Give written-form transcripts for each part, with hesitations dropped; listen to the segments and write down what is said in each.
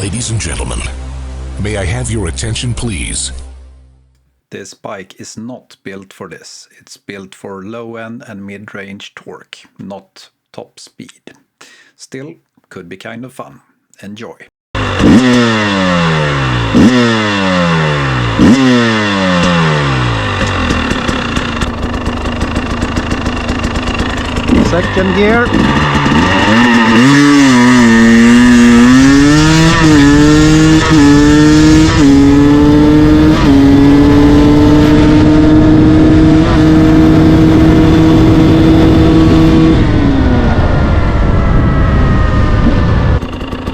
Ladies and gentlemen, may I have your attention please? This bike is not built for this. It's built for low-end and mid-range torque, not top speed. Still, could be kind of fun. Enjoy. Second gear.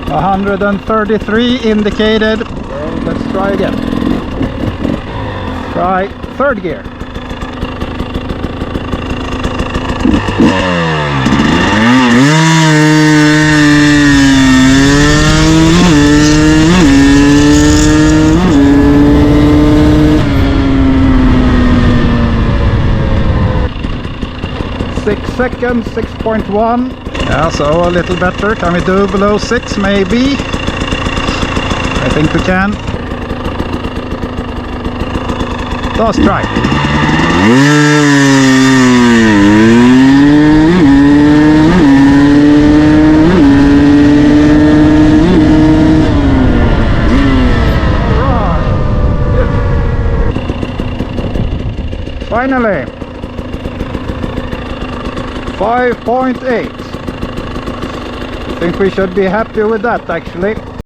$133 indicated. So let's try again. Try third gear. Seconds, 6.1. Yeah, so a little better. Can we do below 6 maybe? I think we can. Last try. All right. Finally. 5.8. I think we should be happy with that actually.